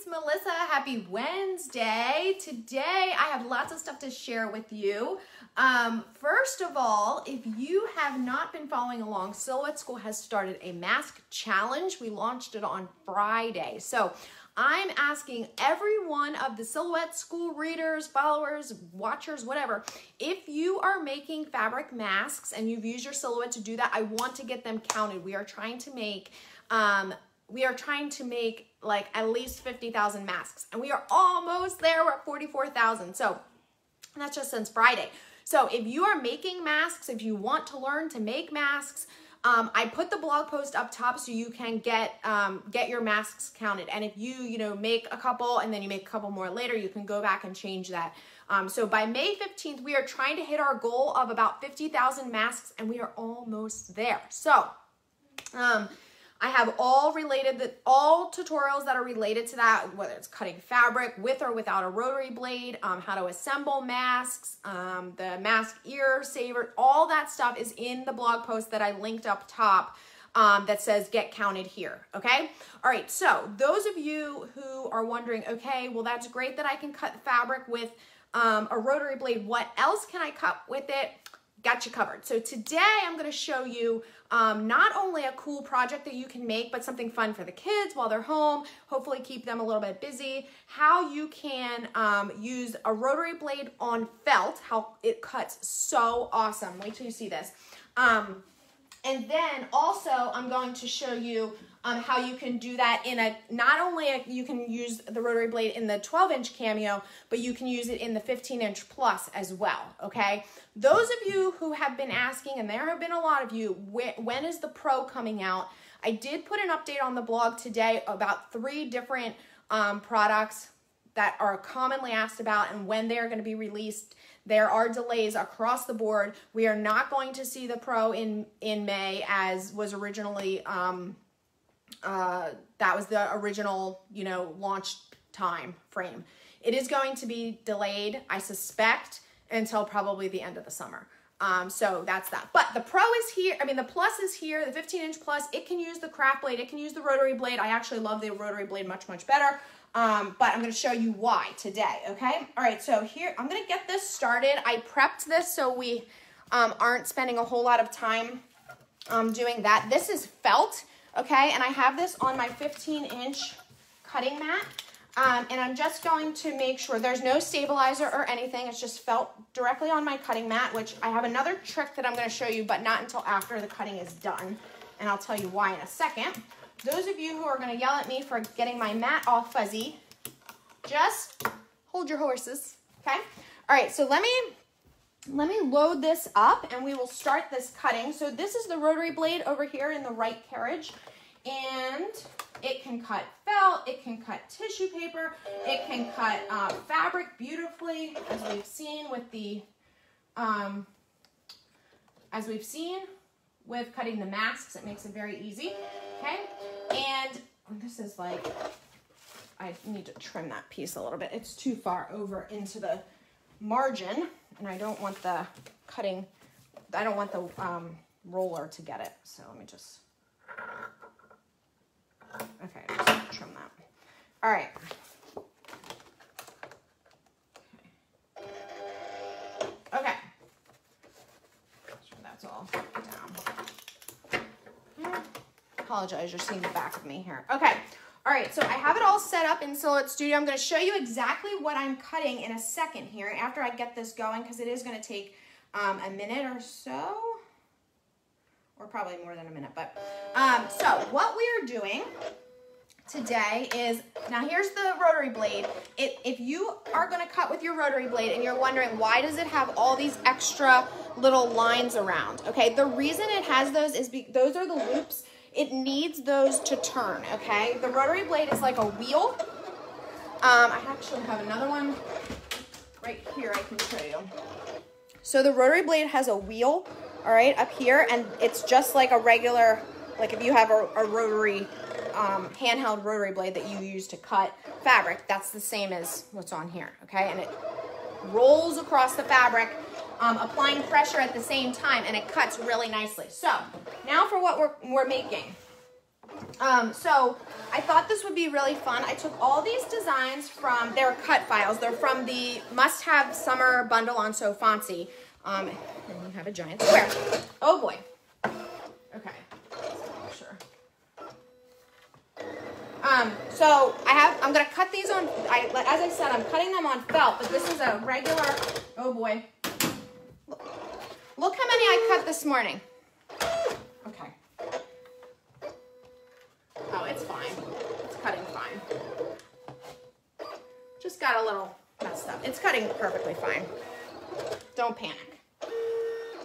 it's Melissa. Happy Wednesday. Today I have lots of stuff to share with you. First of all, if you have not been following along, Silhouette School has started a mask challenge. We launched it on Friday. So I'm asking every one of the Silhouette School readers, followers, watchers, whatever, if you are making fabric masks and you've used your Silhouette to do that, I want to get them counted. We are trying to make like at least 50,000 masks, and we are almost there. We're at 44,000. So that's just since Friday. So if you are making masks, if you want to learn to make masks, I put the blog post up top so you can get your masks counted. And if you make a couple and then you make a couple more later, you can go back and change that. So by May 15th, we are trying to hit our goal of about 50,000 masks, and we are almost there. So I have all tutorials that are related to that, whether it's cutting fabric with or without a rotary blade, how to assemble masks, the mask ear saver, all that stuff is in the blog post that I linked up top that says get counted here, okay? All right, so those of you who are wondering, okay, well, that's great that I can cut fabric with a rotary blade. What else can I cut with it? Got you covered. So today I'm going to show you not only a cool project that you can make, but something fun for the kids while they're home, hopefully keep them a little bit busy, how you can use a rotary blade on felt, how it cuts so awesome. Wait till you see this. And then also I'm going to show you how you can do that in you can use the rotary blade in the 12-inch Cameo, but you can use it in the 15-inch plus as well, okay? Those of you who have been asking, and there have been a lot of you, when is the Pro coming out? I did put an update on the blog today about 3 different products that are commonly asked about and when they're going to be released. There are delays across the board. We are not going to see the Pro in May as was originally that was the original, launch time frame. It is going to be delayed, I suspect, until probably the end of the summer. So that's that. But the Pro is here. I mean, the Plus is here, the 15-inch Plus. It can use the craft blade. It can use the rotary blade. I actually love the rotary blade much, much better. But I'm going to show you why today, okay? All right, so here, I'm going to get this started. I prepped this so we aren't spending a whole lot of time doing that. This is felt. Okay, and I have this on my 15-inch cutting mat, and I'm just going to make sure there's no stabilizer or anything. It's just felt directly on my cutting mat, which I have another trick that I'm going to show you, but not until after the cutting is done, and I'll tell you why in a second. Those of you who are going to yell at me for getting my mat all fuzzy, just hold your horses, okay? All right, so let me load this up and we will start this cutting. So this is the rotary blade over here in the right carriage, and it can cut felt, it can cut tissue paper, it can cut fabric beautifully, as we've seen with cutting the masks. It makes it very easy, okay? And this is like, I need to trim that piece a little bit. It's too far over into the margin, and I don't want the roller to get it. So let me just, okay, just trim that. All right. Okay. Sure that's all down. Apologize, you're seeing the back of me here. Okay. All right, so I have it all set up in Silhouette Studio. I'm going to show you exactly what I'm cutting in a second here after I get this going, because it is going to take a minute or so, or probably more than a minute. But so what we're doing today is, now here's the rotary blade. If you are going to cut with your rotary blade and you're wondering why does it have all these extra little lines around, okay, the reason it has those is those are the loops. It needs those to turn, okay? The rotary blade is like a wheel. I actually have another one right here I can show you. So the rotary blade has a wheel, all right, up here, and it's just like a regular, like if you have a rotary, handheld rotary blade that you use to cut fabric, that's the same as what's on here, okay? And it rolls across the fabric, applying pressure at the same time, and it cuts really nicely. So now for what we're making. So I thought this would be really fun. I took all these designs from their cut files. They're from the must-have summer bundle on So Fancy. And you have a giant square. Oh boy. Okay. Sure. So I'm gonna cut these on, as I said, I'm cutting them on felt, but this is a regular, oh boy. Look how many I cut this morning. Okay. Oh, it's fine. It's cutting fine. Just got a little messed up. It's cutting perfectly fine. Don't panic,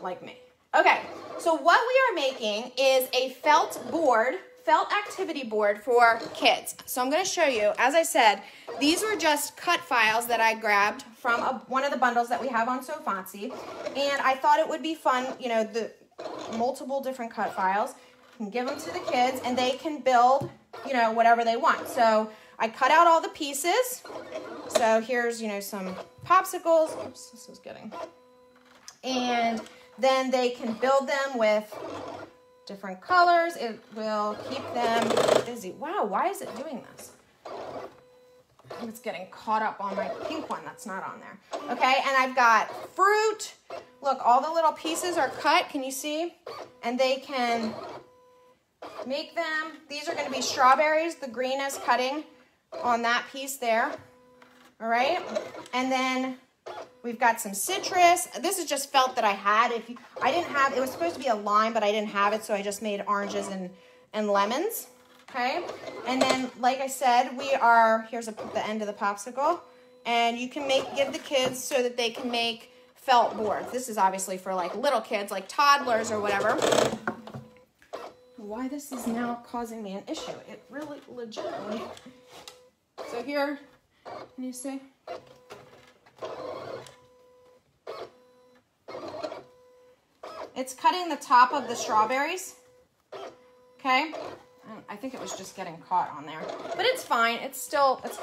like me. Okay, so what we are making is a felt activity board for kids. So I'm going to show you, as I said, these were just cut files that I grabbed from one of the bundles that we have on So Fancy. And I thought it would be fun, you know, the multiple different cut files. You can give them to the kids and they can build, you know, whatever they want. So I cut out all the pieces. So here's, you know, some popsicles. Oops, this is getting. And then they can build them with different colors. It will keep them busy. Wow, why is it doing this? It's getting caught up on my pink one that's not on there. Okay, and I've got fruit. Look, all the little pieces are cut. Can you see? And they can make them. These are going to be strawberries. The green is cutting on that piece there. All right, and then we've got some citrus. This is just felt that I had. I didn't have, it was supposed to be a lime, but I didn't have it, so I just made oranges and lemons. Okay, and then like I said, here's the end of the popsicle, and you can give the kids so that they can make felt boards. This is obviously for like little kids, like toddlers or whatever. Why this is now causing me an issue? It really legitimately. So here, can you see? It's cutting the top of the strawberries, okay? I think it was just getting caught on there, but it's fine. It's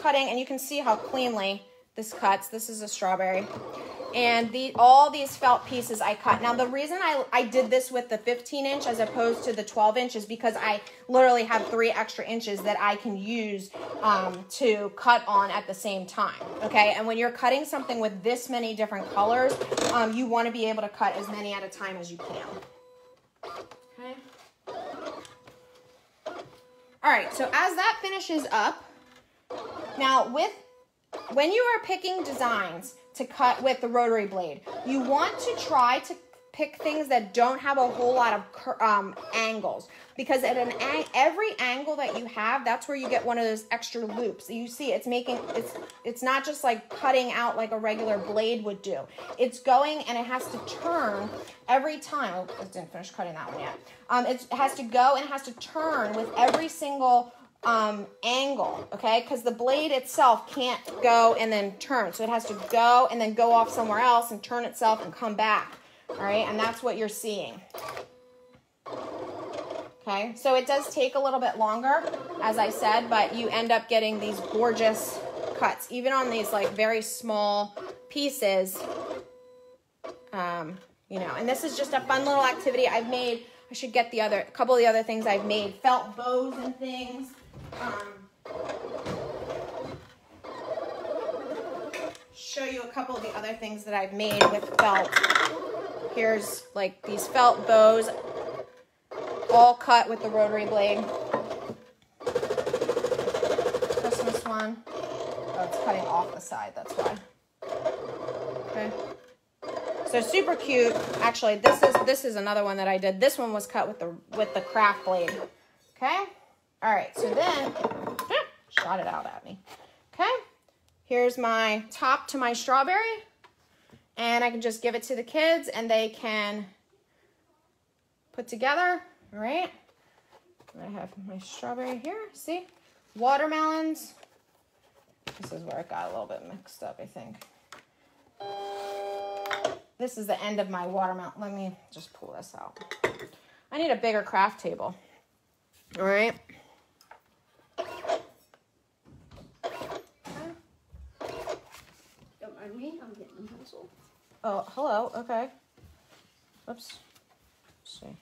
cutting, and you can see how cleanly this cuts. This is a strawberry, and all these felt pieces I cut. Now, the reason I did this with the 15-inch as opposed to the 12-inch is because I literally have 3 extra inches that I can use to cut on at the same time, okay? And when you're cutting something with this many different colors, you want to be able to cut as many at a time as you can, okay? All right, so as that finishes up, now when you are picking designs to cut with the rotary blade, you want to try to pick things that don't have a whole lot of angles, because at every angle that you have, that's where you get one of those extra loops. You see, it's not just like cutting out like a regular blade would do. It's going and it has to turn every time. Oh, I didn't finish cutting that one yet. It has to go and it has to turn with every single angle, okay? Because the blade itself can't go and then turn. So it has to go and then go off somewhere else and turn itself and come back. All right, and that's what you're seeing. Okay, so it does take a little bit longer, as I said, but you end up getting these gorgeous cuts, even on these like very small pieces. You know, and this is just a fun little activity I've made. I should get a couple of the other things I've made, felt bows and things. Show you a couple of the other things that I've made with felt. Here's like these felt bows, all cut with the rotary blade. Christmas one. Oh, it's cutting off the side, that's why. Okay. So super cute. Actually, this is another one that I did. This one was cut with the craft blade. Okay? All right, so then shot it out at me. Okay? Here's my top to my strawberry. And I can just give it to the kids and they can put together, all right? I have my strawberry here, see? Watermelons. This is where it got a little bit mixed up, I think. This is the end of my watermelon. Let me just pull this out. I need a bigger craft table, all right? Are we? I'm getting a pencil. Oh, hello. Okay. Oops. Let's see.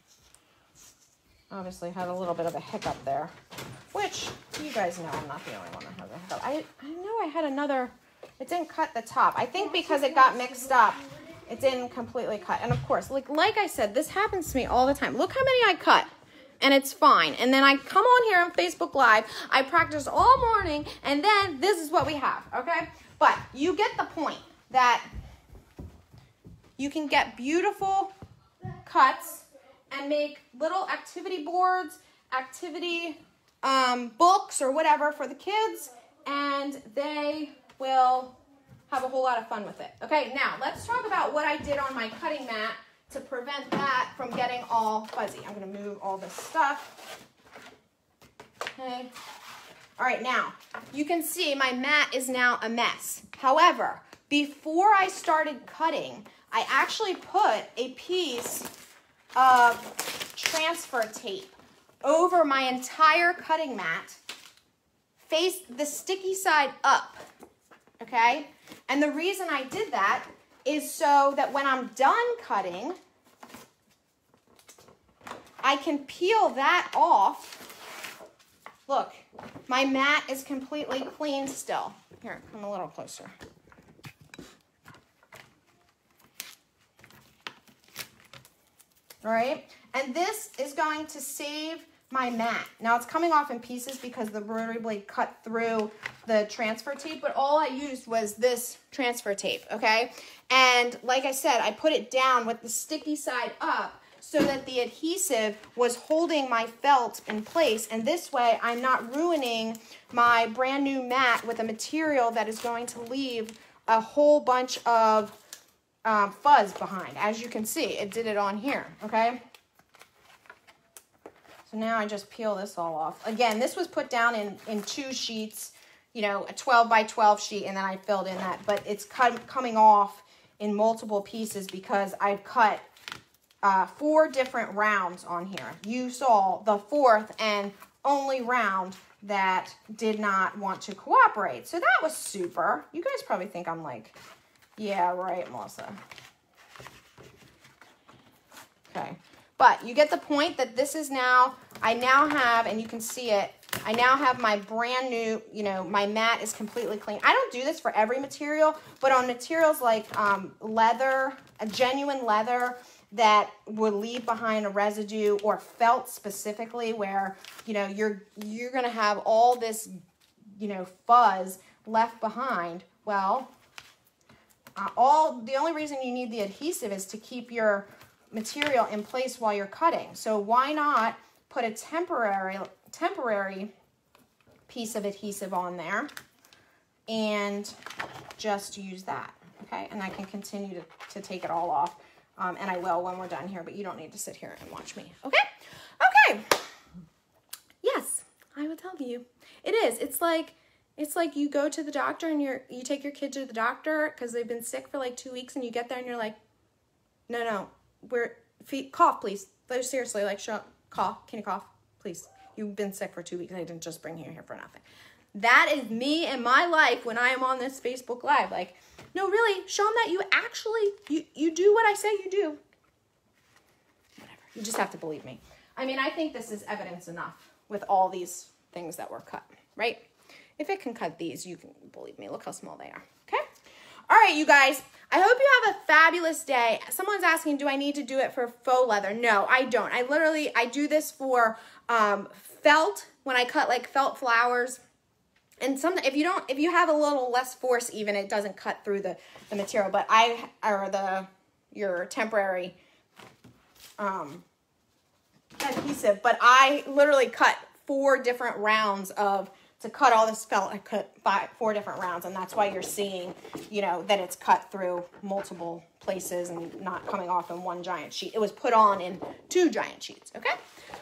obviously had a little bit of a hiccup there, which you guys know I'm not the only one that has a hiccup. I know I had another, it didn't cut the top. I think because it got mixed up, it didn't completely cut. And of course, like I said, this happens to me all the time. Look how many I cut. And it's fine. And then I come on here on Facebook Live, I practice all morning, and then this is what we have, okay? But you get the point that you can get beautiful cuts and make little activity boards, activity books or whatever for the kids, and they will have a whole lot of fun with it. Okay, now let's talk about what I did on my cutting mat to prevent that from getting all fuzzy. I'm going to move all this stuff. Okay. All right, now you can see my mat is now a mess. However, before I started cutting, I actually put a piece of transfer tape over my entire cutting mat, face the sticky side up, okay? And the reason I did that is so that when I'm done cutting, I can peel that off. Look, my mat is completely clean still. Here, come a little closer. All right, and this is going to save my mat. Now it's coming off in pieces because the rotary blade cut through the transfer tape, but all I used was this transfer tape, okay? And like I said, I put it down with the sticky side up so that the adhesive was holding my felt in place, and this way I'm not ruining my brand new mat with a material that is going to leave a whole bunch of fuzz behind. As you can see, it did it on here, okay? So now I just peel this all off. Again, this was put down in 2 sheets, you know, a 12 by 12 sheet, and then I filled in that. But it's coming off in multiple pieces because I've cut 4 different rounds on here. You saw the 4th and only round that did not want to cooperate. So that was super. You guys probably think I'm like, yeah, right, Melissa. Okay. But you get the point that this is now, I now have, and you can see it, I now have my brand new, you know, my mat is completely clean. I don't do this for every material, but on materials like leather, a genuine leather that would leave behind a residue, or felt specifically where, you know, you're going to have all this, you know, fuzz left behind. Well, the only reason you need the adhesive is to keep your material in place while you're cutting. So why not put a temporary piece of adhesive on there and just use that, okay? And I can continue to take it all off, and I will when we're done here, but you don't need to sit here and watch me, okay? Okay. Yes, I will tell you. It is. It's like you go to the doctor and you take your kid to the doctor because they've been sick for like 2 weeks, and you get there and you're like, no. Cough, please. Like, seriously, like, cough. Can you cough? Please. You've been sick for 2 weeks. I didn't just bring you here for nothing. That is me and my life when I am on this Facebook Live. Like, no, really, show them that you actually, you do what I say you do. Whatever. You just have to believe me. I mean, I think this is evidence enough with all these things that were cut, right? If it can cut these, you can believe me. Look how small they are, okay? All right, you guys, I hope you have a fabulous day. Someone's asking, do I need to do it for faux leather? No, I don't. I do this for felt, when I cut like felt flowers. And if you have a little less force even, it doesn't cut through the material. But your temporary adhesive. But I literally cut 4 different rounds to cut all this felt. I cut 4 different rounds, and that's why you're seeing, you know, that it's cut through multiple places and not coming off in one giant sheet. It was put on in 2 giant sheets, okay?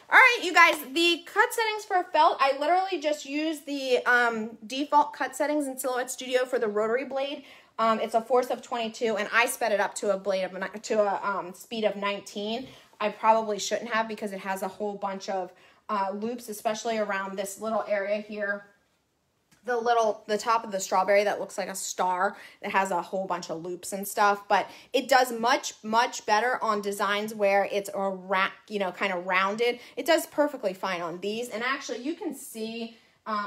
All right, you guys, the cut settings for felt, I literally just used the default cut settings in Silhouette Studio for the rotary blade. It's a force of 22, and I sped it up to a speed of 19. I probably shouldn't have because it has a whole bunch of loops, especially around this little area here the top of the strawberry that looks like a star. It has a whole bunch of loops and stuff, but it does much much better on designs where it's kind of rounded. It does perfectly fine on these. And actually you can see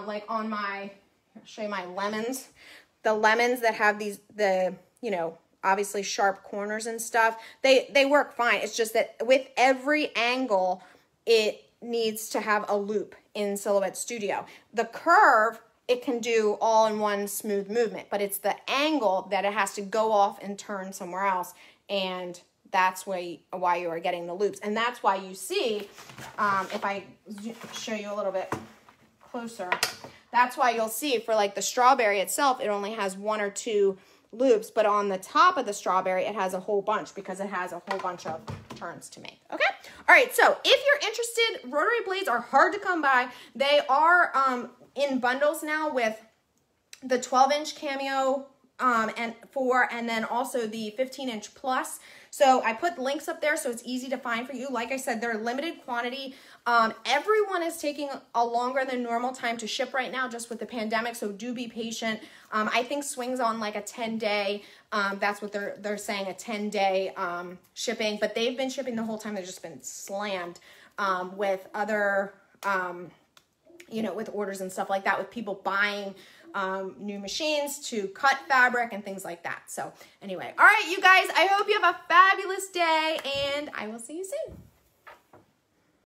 like on my, I'll show you my lemons, the lemons that have these, obviously sharp corners and stuff, they work fine. It's just that with every angle it needs to have a loop in Silhouette Studio. The curve, it can do all in one smooth movement, but it's the angle that it has to go off and turn somewhere else, and that's why you are getting the loops. And that's why you see, if I show you a little bit closer, that's why you'll see for like the strawberry itself, it only has 1 or 2 loops, but on the top of the strawberry, it has a whole bunch because it has a whole bunch of turns to make, okay? All right, so if you're interested, rotary blades are hard to come by. They are in bundles now with the 12-inch Cameo and then also the 15-inch Plus. So I put links up there so it's easy to find for you. Like I said, they're limited quantity. Everyone is taking a longer than normal time to ship right now just with the pandemic, so do be patient. I think Swing's on like a 10-day, that's what they're saying, a 10-day shipping, but they've been shipping the whole time. They've just been slammed with other, with orders and stuff like that, with people buying new machines to cut fabric and things like that. So anyway, all right, you guys, I hope you have a fabulous day, and I will see you soon.